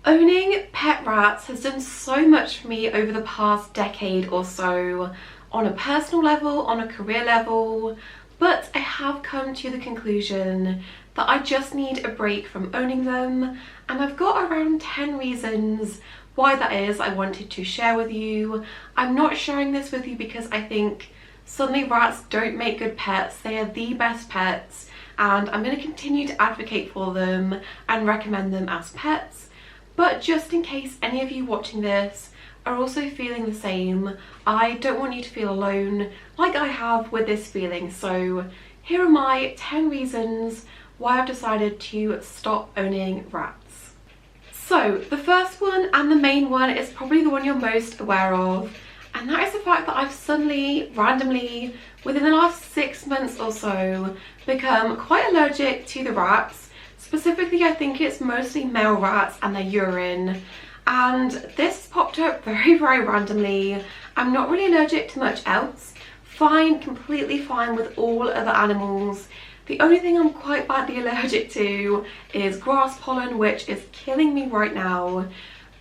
Owning pet rats has done so much for me over the past decade or so, on a personal level, on a career level, but I have come to the conclusion that I just need a break from owning them, and I've got around 10 reasons why that is I wanted to share with you. I'm not sharing this with you because I think suddenly rats don't make good pets. They are the best pets, and I'm going to continue to advocate for them and recommend them as pets. But just in case any of you watching this are also feeling the same, I don't want you to feel alone like I have with this feeling. So here are my 10 reasons why I've decided to stop owning rats. So the first one, and the main one, is probably the one you're most aware of, and that is the fact that I've suddenly, randomly, within the last 6 months or so, become quite allergic to the rats. Specifically, I think it's mostly male rats and their urine, and this popped up very randomly. I'm not really allergic to much else. Fine, completely fine with all other animals. The only thing I'm quite badly allergic to is grass pollen, which is killing me right now.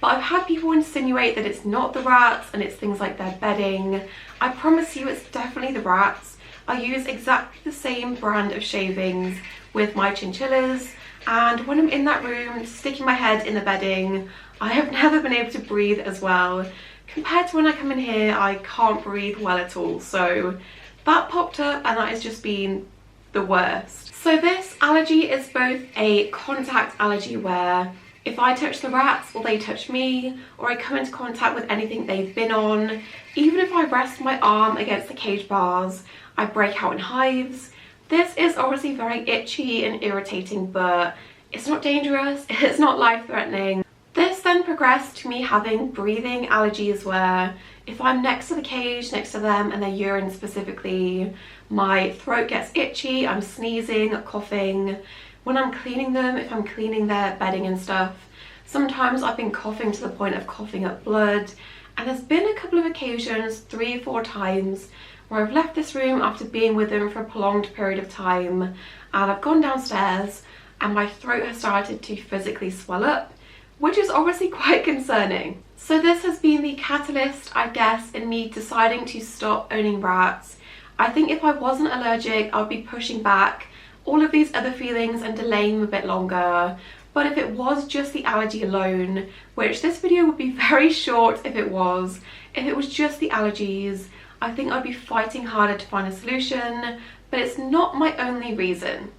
But I've had people insinuate that it's not the rats and it's things like their bedding. I promise you it's definitely the rats. I use exactly the same brand of shavings with my chinchillas, and when I'm in that room sticking my head in the bedding, I have never been able to breathe as well. Compared to when I come in here, I can't breathe well at all. So that popped up, and that has just been the worst. So this allergy is both a contact allergy, where if I touch the rats or they touch me, or I come into contact with anything they've been on, even if I rest my arm against the cage bars, I break out in hives. This is obviously very itchy and irritating, but it's not dangerous, it's not life-threatening. This then progressed to me having breathing allergies, where if I'm next to the cage, next to them and their urine specifically, my throat gets itchy, I'm sneezing, coughing. When I'm cleaning them, if I'm cleaning their bedding and stuff, sometimes I've been coughing to the point of coughing up blood. And there's been a couple of occasions, 3 or 4 times, where I've left this room after being with them for a prolonged period of time, and I've gone downstairs and my throat has started to physically swell up, which is obviously quite concerning. So this has been the catalyst, I guess, in me deciding to stop owning rats. I think if I wasn't allergic, I'd be pushing back all of these other feelings and delaying them a bit longer. But if it was just the allergy alone, which this video would be very short if it was just the allergies, I think I'd be fighting harder to find a solution, but it's not my only reason.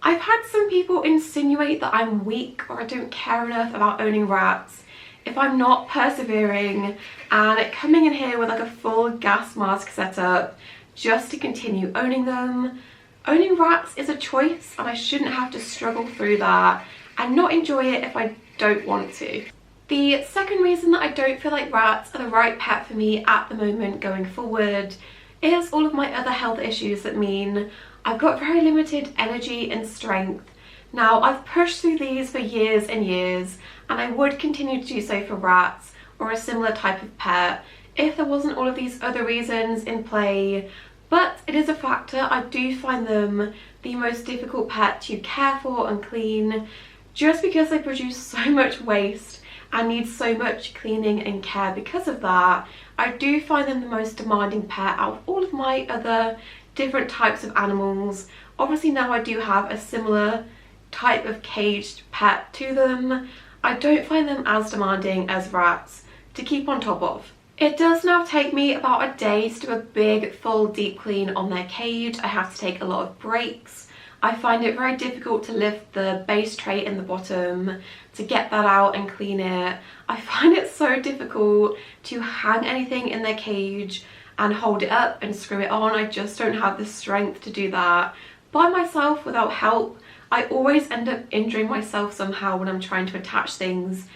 I've had some people insinuate that I'm weak or I don't care enough about owning rats if I'm not persevering and coming in here with like a full gas mask setup just to continue owning them. Owning rats is a choice, and I shouldn't have to struggle through that and not enjoy it if I don't want to. The second reason that I don't feel like rats are the right pet for me at the moment going forward is all of my other health issues that mean I've got very limited energy and strength. Now, I've pushed through these for years and years, and I would continue to do so for rats or a similar type of pet if there wasn't all of these other reasons in play. But it is a factor. I do find them the most difficult pet to care for and clean, just because they produce so much waste and need so much cleaning and care. Because of that, I do find them the most demanding pet out of all of my other different types of animals. Obviously now I do have a similar type of caged pet to them. I don't find them as demanding as rats to keep on top of. It does now take me about a day to do a big full deep clean on their cage. I have to take a lot of breaks. I find it very difficult to lift the base tray in the bottom to get that out and clean it. I find it so difficult to hang anything in their cage and hold it up and screw it on. I just don't have the strength to do that by myself without help. I always end up injuring myself somehow when I'm trying to attach things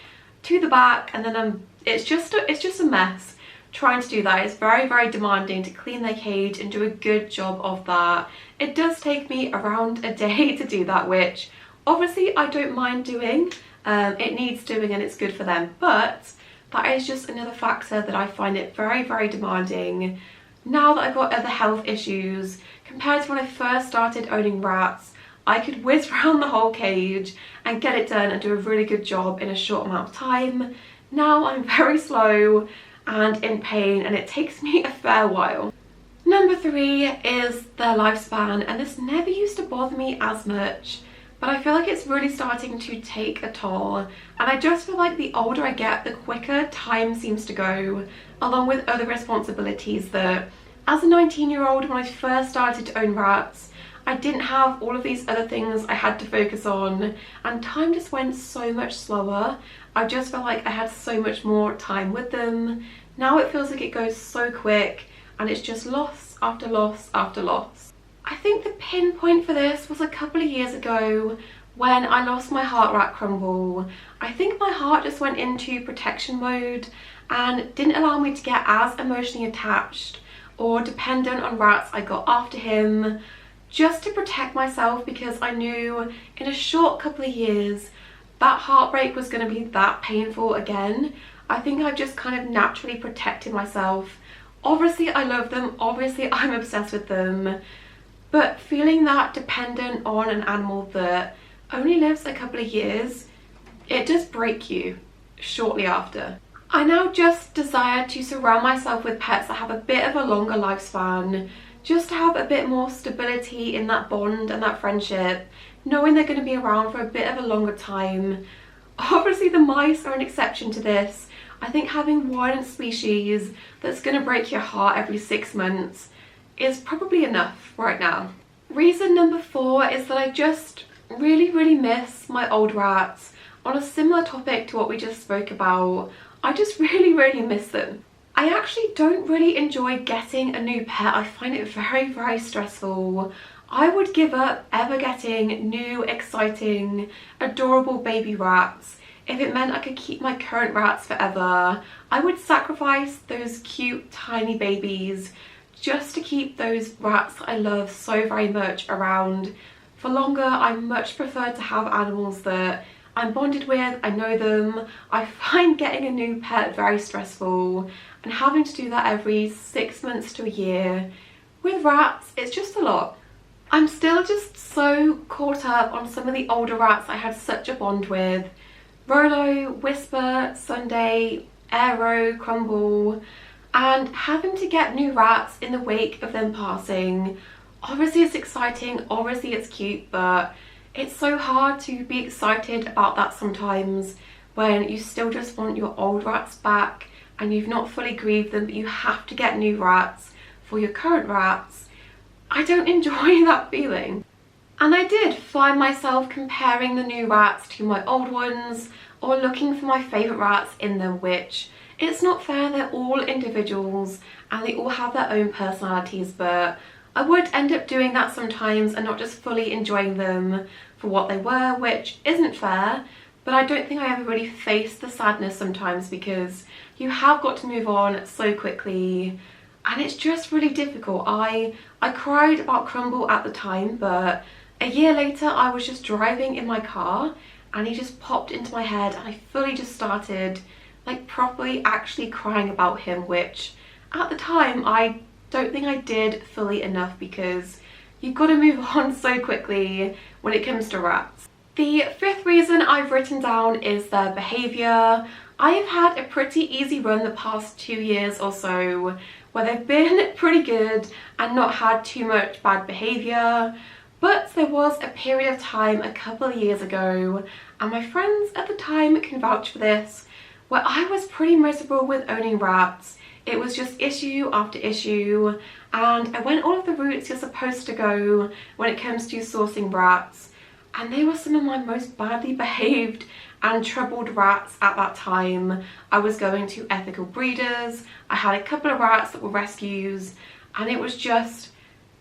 to the back, and then it's just a mess. Trying to do that is very demanding to clean their cage and do a good job of that. It does take me around a day to do that, which obviously I don't mind doing. It needs doing and it's good for them, but that is just another factor that I find it very demanding. Now that I've got other health issues, compared to when I first started owning rats, I could whiz around the whole cage and get it done and do a really good job in a short amount of time. Now I'm very slow and in pain, and it takes me a fair while. Number 3 is their lifespan, and this never used to bother me as much, but I feel like it's really starting to take a toll, and I just feel like the older I get, the quicker time seems to go, along with other responsibilities that, as a 19-year-old, when I first started to own rats, I didn't have all of these other things I had to focus on, and time just went so much slower. I just felt like I had so much more time with them. Now it feels like it goes so quick, and it's just loss after loss after loss. I think the pinpoint for this was a couple of years ago when I lost my heart rat Crumble. I think my heart just went into protection mode and didn't allow me to get as emotionally attached or dependent on rats I got after him, just to protect myself, because I knew in a short couple of years that heartbreak was going to be that painful again. I think I just kind of naturally protected myself. Obviously I love them, obviously I'm obsessed with them, but feeling that dependent on an animal that only lives a couple of years, it does break you shortly after. I now just desire to surround myself with pets that have a bit of a longer lifespan, just to have a bit more stability in that bond and that friendship, knowing they're going to be around for a bit of a longer time. Obviously the mice are an exception to this. I think having one species that's going to break your heart every 6 months is probably enough right now. Reason number 4 is that I just really miss my old rats. On a similar topic to what we just spoke about, I just really miss them. I actually don't really enjoy getting a new pet. I find it very stressful. I would give up ever getting new, exciting, adorable baby rats if it meant I could keep my current rats forever. I would sacrifice those cute tiny babies just to keep those rats that I love so very much around for longer. I much prefer to have animals that I'm bonded with, I know them. I find getting a new pet very stressful, and having to do that every 6 months to a year with rats, it's just a lot. I'm still just so caught up on some of the older rats I had such a bond with. Rolo, Whisper, Sunday, Aero, Crumble, and having to get new rats in the wake of them passing. Obviously it's exciting, obviously it's cute, but it's so hard to be excited about that sometimes when you still just want your old rats back and you've not fully grieved them, but you have to get new rats for your current rats. I don't enjoy that feeling. And I did find myself comparing the new rats to my old ones, or looking for my favourite rats in them, which it's not fair, they're all individuals and they all have their own personalities, but I would end up doing that sometimes and not just fully enjoying them for what they were, which isn't fair. But I don't think I ever really faced the sadness sometimes, because you have got to move on so quickly and it's just really difficult. I cried about Crumble at the time, but a year later I was just driving in my car and he just popped into my head and I fully just started like properly actually crying about him, which at the time I don't think I did fully enough, because you've got to move on so quickly when it comes to rats. The 5th reason I've written down is their behaviour. I have had a pretty easy run the past 2 years or so, where they've been pretty good and not had too much bad behaviour. But there was a period of time a couple of years ago, and my friends at the time can vouch for this, where I was pretty miserable with owning rats. It was just issue after issue, and I went all of the routes you're supposed to go when it comes to sourcing rats, and they were some of my most badly behaved and troubled rats at that time. I was going to ethical breeders, I had a couple of rats that were rescues, and it was just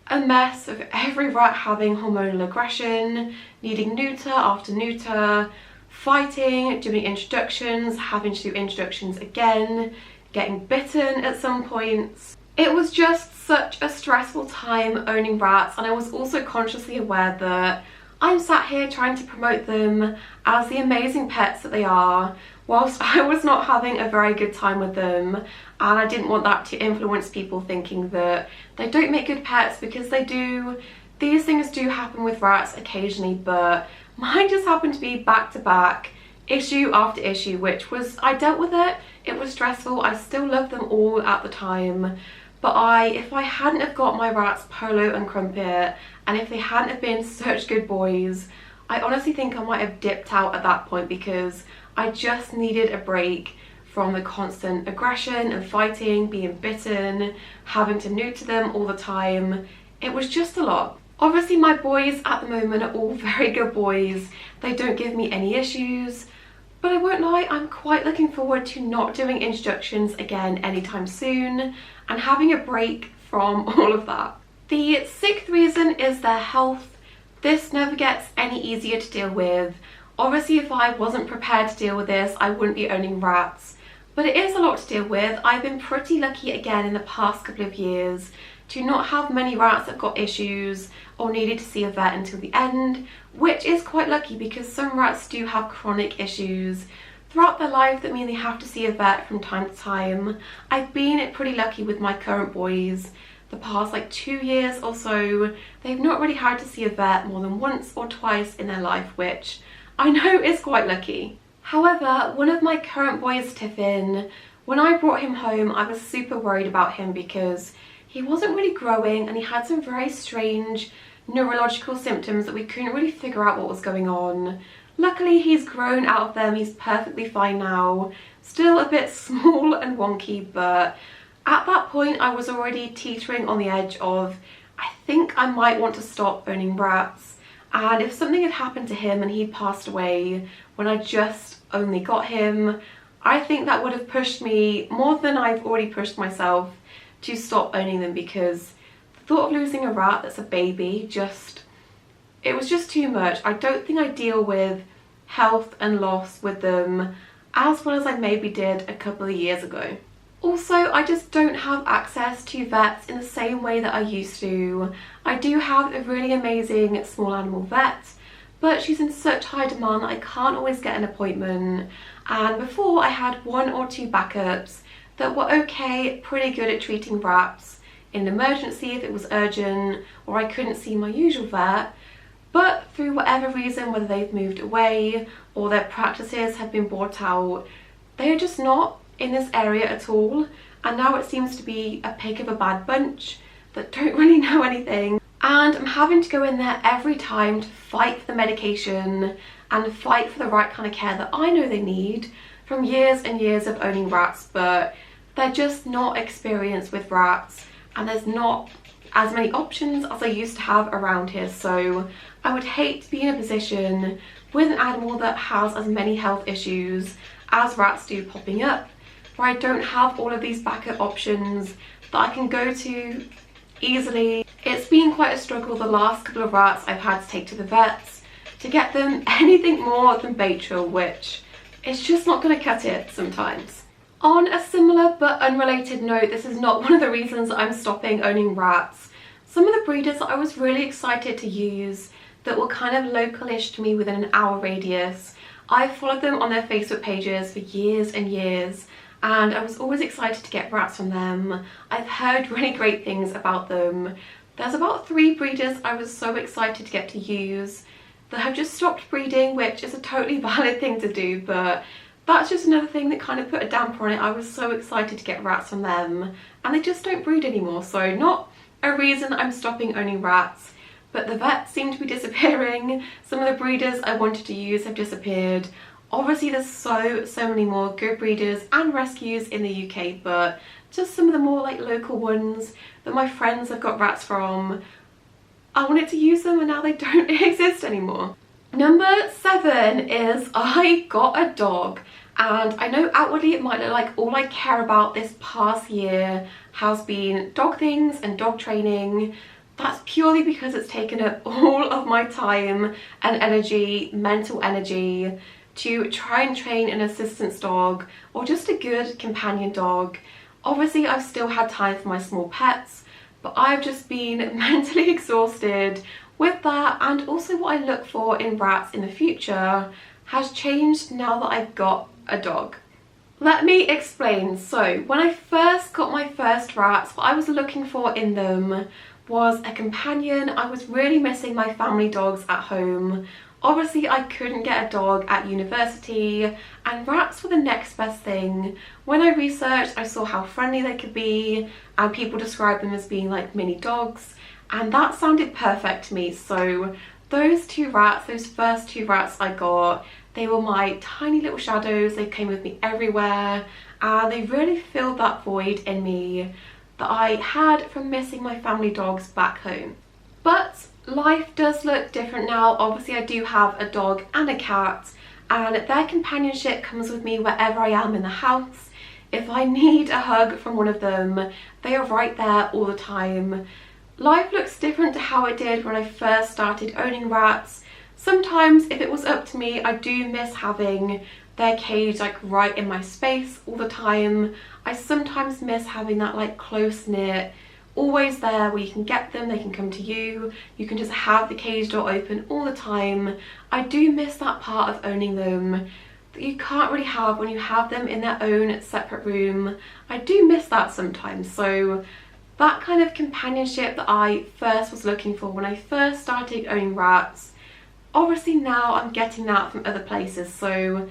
a mess of every rat having hormonal aggression, needing neuter after neuter, fighting, doing introductions, having to do introductions again, getting bitten at some points. It was just such a stressful time owning rats, and I was also consciously aware that I'm sat here trying to promote them as the amazing pets that they are, whilst I was not having a very good time with them, and I didn't want that to influence people thinking that they don't make good pets, because they do. These things do happen with rats occasionally, but mine just happened to be back to back, issue after issue, which was, I dealt with it. It was stressful. I still loved them all at the time, but if I hadn't have got my rats Polo and Crumpet, and if they hadn't have been such good boys, I honestly think I might have dipped out at that point, because I just needed a break from the constant aggression and fighting, being bitten, having to neuter them all the time. It was just a lot. Obviously my boys at the moment are all very good boys. They don't give me any issues, but I won't lie, I'm quite looking forward to not doing introductions again anytime soon and having a break from all of that. The sixth reason is their health. This never gets any easier to deal with. Obviously if I wasn't prepared to deal with this, I wouldn't be owning rats, but it is a lot to deal with. I've been pretty lucky again in the past couple of years to not have many rats that got issues or needed to see a vet until the end, which is quite lucky because some rats do have chronic issues throughout their life that mean they have to see a vet from time to time. I've been pretty lucky with my current boys. The past like 2 years or so, they've not really had to see a vet more than once or twice in their life, which I know is quite lucky. However, one of my current boys, Tiffin, when I brought him home, I was super worried about him because he wasn't really growing and he had some very strange neurological symptoms that we couldn't really figure out what was going on. Luckily, he's grown out of them. He's perfectly fine now. Still a bit small and wonky, but at that point I was already teetering on the edge of, I think I might want to stop owning rats. And if something had happened to him and he passed away when I just only got him, I think that would have pushed me more than I've already pushed myself to stop owning them, because the thought of losing a rat that's a baby it was just too much. I don't think I deal with health and loss with them as well as I maybe did a couple of years ago. Also, I just don't have access to vets in the same way that I used to. I do have a really amazing small animal vet, but she's in such high demand that I can't always get an appointment. And before, I had 1 or 2 backups that were okay, pretty good at treating rats in an emergency if it was urgent or I couldn't see my usual vet. But through whatever reason, whether they've moved away or their practices have been bought out, they are just not in this area at all. And now it seems to be a pick of a bad bunch that don't really know anything. And I'm having to go in there every time to fight for the medication and fight for the right kind of care that I know they need from years and years of owning rats, but they're just not experienced with rats and there's not as many options as I used to have around here. So I would hate to be in a position with an animal that has as many health issues as rats do popping up, where I don't have all of these backup options that I can go to easily. It's been quite a struggle the last couple of rats I've had to take to the vets to get them anything more than Baytril, which is just not going to cut it sometimes. On a similar but unrelated note, this is not one of the reasons I'm stopping owning rats. Some of the breeders that I was really excited to use that were kind of localish to me within an hour radius, I followed them on their Facebook pages for years and years, and I was always excited to get rats from them. I've heard really great things about them. There's about 3 breeders I was so excited to get to use that have just stopped breeding, which is a totally valid thing to do, but that's just another thing that kind of put a damper on it. I was so excited to get rats from them and they just don't breed anymore. So not a reason I'm stopping owning rats, but the vets seem to be disappearing. Some of the breeders I wanted to use have disappeared. Obviously there's so many more good breeders and rescues in the UK, but just some of the more like local ones that my friends have got rats from, I wanted to use them and now they don't exist anymore. Number 7 is I got a dog, and I know outwardly it might look like all I care about this past year has been dog things and dog training. That's purely because it's taken up all of my time and energy, mental energy, to try and train an assistance dog or just a good companion dog. Obviously I've still had time for my small pets, but I've just been mentally exhausted with that, and also what I look for in rats in the future has changed now that I've got a dog. Let me explain. So when I first got my first rats, what I was looking for in them was a companion. I was really missing my family dogs at home. Obviously I couldn't get a dog at university, and rats were the next best thing. When I researched, I saw how friendly they could be, and people described them as being like mini dogs, and that sounded perfect to me. So those two rats, those first two rats I got, they were my tiny little shadows. They came with me everywhere, and they really filled that void in me that I had from missing my family dogs back home. But life does look different now. Obviously I do have a dog and a cat, and their companionship comes with me wherever I am in the house. If I need a hug from one of them, they are right there all the time. Life looks different to how it did when I first started owning rats. Sometimes if it was up to me, I do miss having their cage like right in my space all the time. I sometimes miss having that like close knit, always there, where you can get them, they can come to you, you can just have the cage door open all the time. I do miss that part of owning them that you can't really have when you have them in their own separate room. I do miss that sometimes. So that kind of companionship that I first was looking for when I first started owning rats, obviously now I'm getting that from other places, so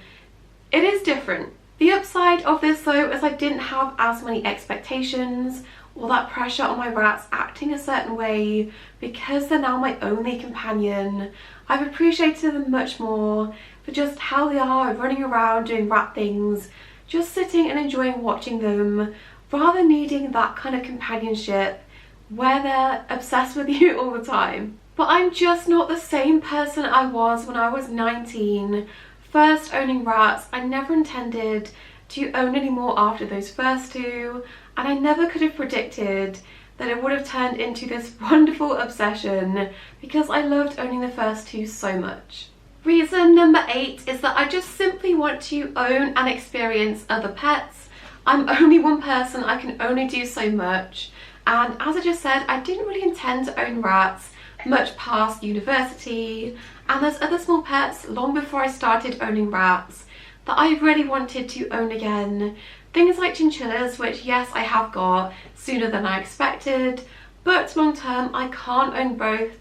it is different. The upside of this though is I didn't have as many expectations or that pressure on my rats acting a certain way. Because they're now my only companion, I've appreciated them much more for just how they are, running around doing rat things, just sitting and enjoying watching them, rather than needing that kind of companionship where they're obsessed with you all the time. But I'm just not the same person I was when I was 19, first owning rats. I never intended to own any more after those first two, and I never could have predicted that it would have turned into this wonderful obsession, because I loved owning the first two so much. Reason number 8 is that I just simply want to own and experience other pets. I'm only one person, I can only do so much, and as I just said, I didn't really intend to own rats much past university, and there's other small pets long before I started owning rats that I really wanted to own again. Things like chinchillas, which yes, I have got sooner than I expected, but long term I can't own both.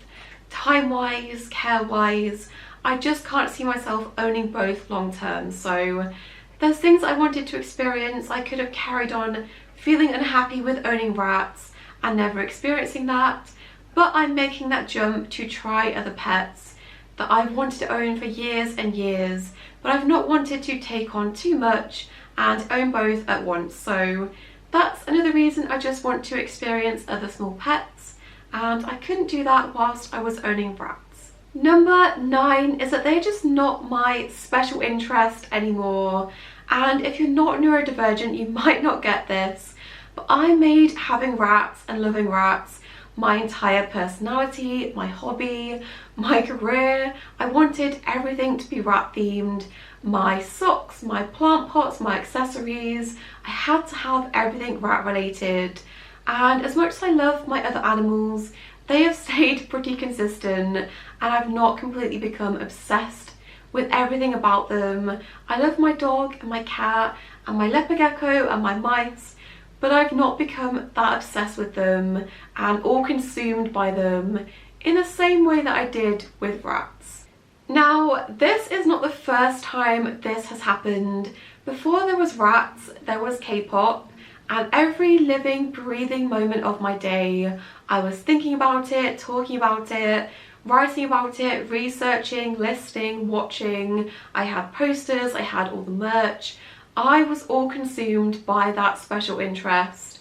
Time wise, care wise, I just can't see myself owning both long term. So there's things I wanted to experience. I could have carried on feeling unhappy with owning rats and never experiencing that, but I'm making that jump to try other pets that I've wanted to own for years and years, but I've not wanted to take on too much and own both at once. So that's another reason I just want to experience other small pets, and I couldn't do that whilst I was owning rats. Number 9 is that they're just not my special interest anymore, and if you're not neurodivergent you might not get this, but I made having rats and loving rats my entire personality, my hobby, my career. I wanted everything to be rat themed. My socks, my plant pots, my accessories, I had to have everything rat related. And as much as I love my other animals, they have stayed pretty consistent, and I've not completely become obsessed with everything about them. I love my dog and my cat and my leopard gecko and my mice, but I've not become that obsessed with them and all consumed by them in the same way that I did with rats. Now, this is not the first time this has happened. Before there was rats, there was K-pop, and every living, breathing moment of my day, I was thinking about it, talking about it, writing about it, researching, listening, watching. I had posters, I had all the merch. I was all consumed by that special interest.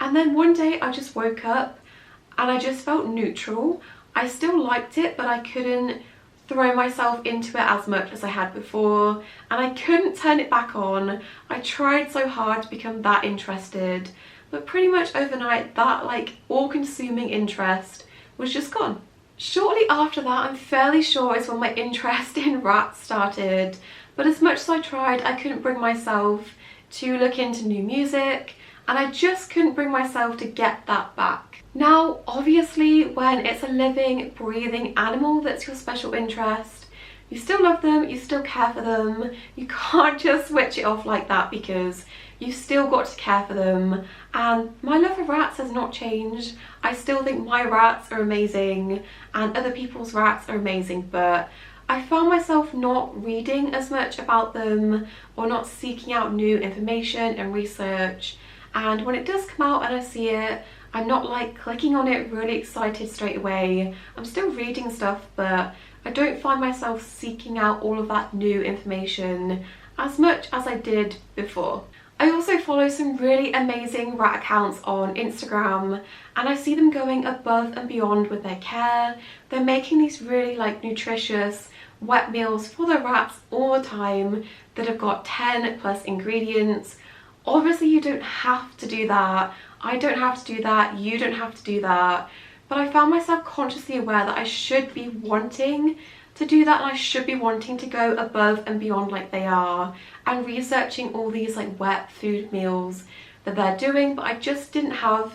And then one day I just woke up and I just felt neutral. I still liked it, but I couldn't throw myself into it as much as I had before, and I couldn't turn it back on. I tried so hard to become that interested, but pretty much overnight that like all-consuming interest was just gone. Shortly after that, I'm fairly sure, is when my interest in rats started. But as much as I tried, I couldn't bring myself to look into new music, and I just couldn't bring myself to get that back. Now, obviously, when it's a living, breathing animal that's your special interest, You still love them, you still care for them. You can't just switch it off like that because you've still got to care for them. And my love for rats has not changed. I still think my rats are amazing and other people's rats are amazing, but I found myself not reading as much about them or not seeking out new information and research. And when it does come out and I see it, I'm not like clicking on it really excited straight away. I'm still reading stuff, but I don't find myself seeking out all of that new information as much as I did before. I also follow some really amazing rat accounts on Instagram and I see them going above and beyond with their care. They're making these really like nutritious wet meals for their rats all the time that have got 10 plus ingredients. Obviously you don't have to do that. I don't have to do that. You don't have to do that. But I found myself consciously aware that I should be wanting to do that and I should be wanting to go above and beyond like they are and researching all these like wet food meals that they're doing, but I just didn't have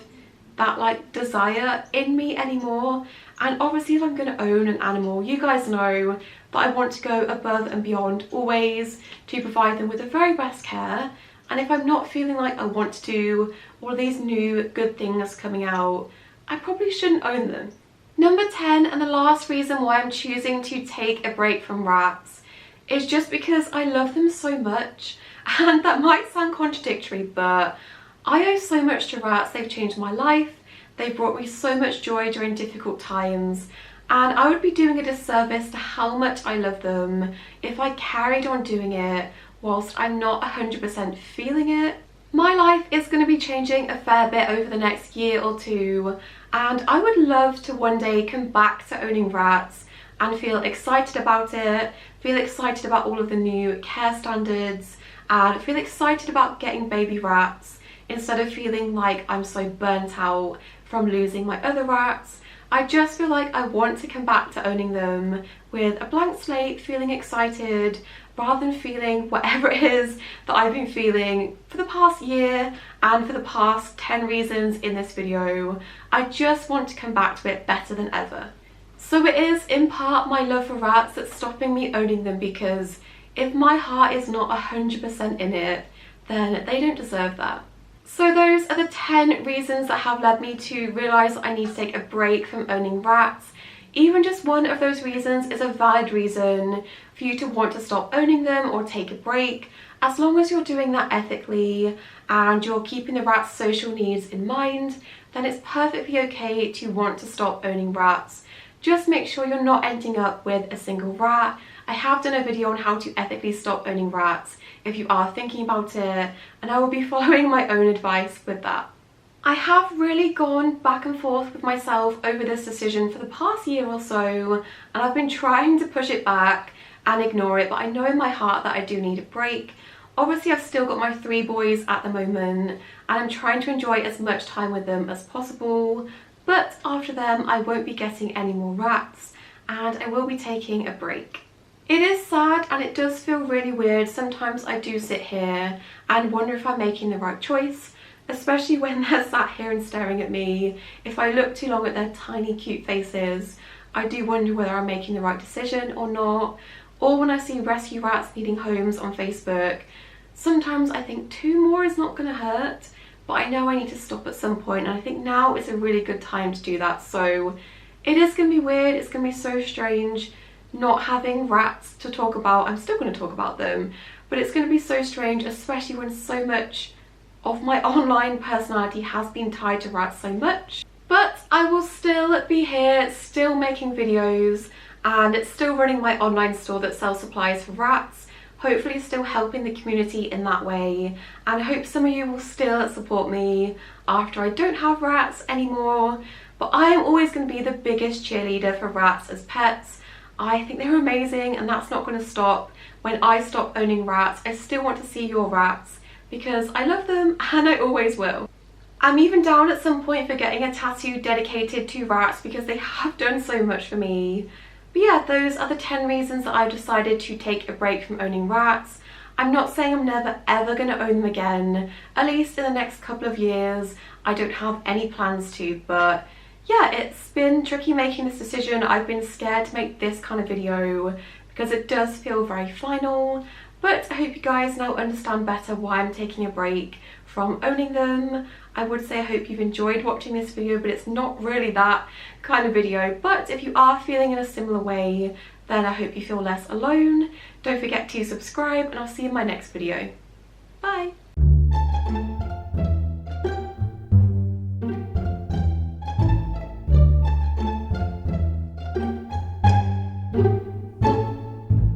that like desire in me anymore. And obviously if I'm going to own an animal, you guys know that I want to go above and beyond always to provide them with the very best care. And if I'm not feeling like I want to do all of these new good things coming out, I probably shouldn't own them. Number 10, and the last reason why I'm choosing to take a break from rats, is just because I love them so much. And that might sound contradictory, but I owe so much to rats. They've changed my life. They brought me so much joy during difficult times. And I would be doing a disservice to how much I love them if I carried on doing it whilst I'm not 100% feeling it. My life is going to be changing a fair bit over the next year or two, and I would love to one day come back to owning rats and feel excited about it, feel excited about all of the new care standards, and feel excited about getting baby rats instead of feeling like I'm so burnt out from losing my other rats. I just feel like I want to come back to owning them with a blank slate, feeling excited, rather than feeling whatever it is that I've been feeling for the past year and for the past 10 reasons in this video. I just want to come back to it better than ever. So it is in part my love for rats that's stopping me owning them, because if my heart is not 100% in it, then they don't deserve that. So those are the 10 reasons that have led me to realise I need to take a break from owning rats. Even just one of those reasons is a valid reason for you to want to stop owning them or take a break, as long as you're doing that ethically and you're keeping the rat's social needs in mind. Then it's perfectly okay to want to stop owning rats. Just make sure you're not ending up with a single rat. I have done a video on how to ethically stop owning rats if you are thinking about it, and I will be following my own advice with that. I have really gone back and forth with myself over this decision for the past year or so, and I've been trying to push it back and ignore it, but I know in my heart that I do need a break. Obviously I've still got my 3 boys at the moment and I'm trying to enjoy as much time with them as possible, but after them I won't be getting any more rats and I will be taking a break. It is sad and it does feel really weird. Sometimes I do sit here and wonder if I'm making the right choice, especially when they're sat here and staring at me. If I look too long at their tiny cute faces, I do wonder whether I'm making the right decision or not. Or when I see rescue rats needing homes on Facebook, sometimes I think 2 more is not going to hurt, but I know I need to stop at some point, and I think now is a really good time to do that. So it is going to be weird, it's going to be so strange not having rats to talk about. I'm still going to talk about them, but it's going to be so strange, especially when so much of my online personality has been tied to rats so much. But I will still be here, still making videos, and still running my online store that sells supplies for rats, hopefully still helping the community in that way, and I hope some of you will still support me after I don't have rats anymore. But I am always going to be the biggest cheerleader for rats as pets. I think they're amazing, and that's not going to stop when I stop owning rats. I still want to see your rats because I love them and I always will. I'm even down at some point for getting a tattoo dedicated to rats because they have done so much for me. But yeah, those are the 10 reasons that I've decided to take a break from owning rats. I'm not saying I'm never ever going to own them again, at least in the next couple of years. I don't have any plans to, but yeah, it's been tricky making this decision. I've been scared to make this kind of video because it does feel very final. But I hope you guys now understand better why I'm taking a break from owning them. I would say I hope you've enjoyed watching this video, but it's not really that kind of video. But if you are feeling in a similar way, then I hope you feel less alone. Don't forget to subscribe, and I'll see you in my next video. Bye!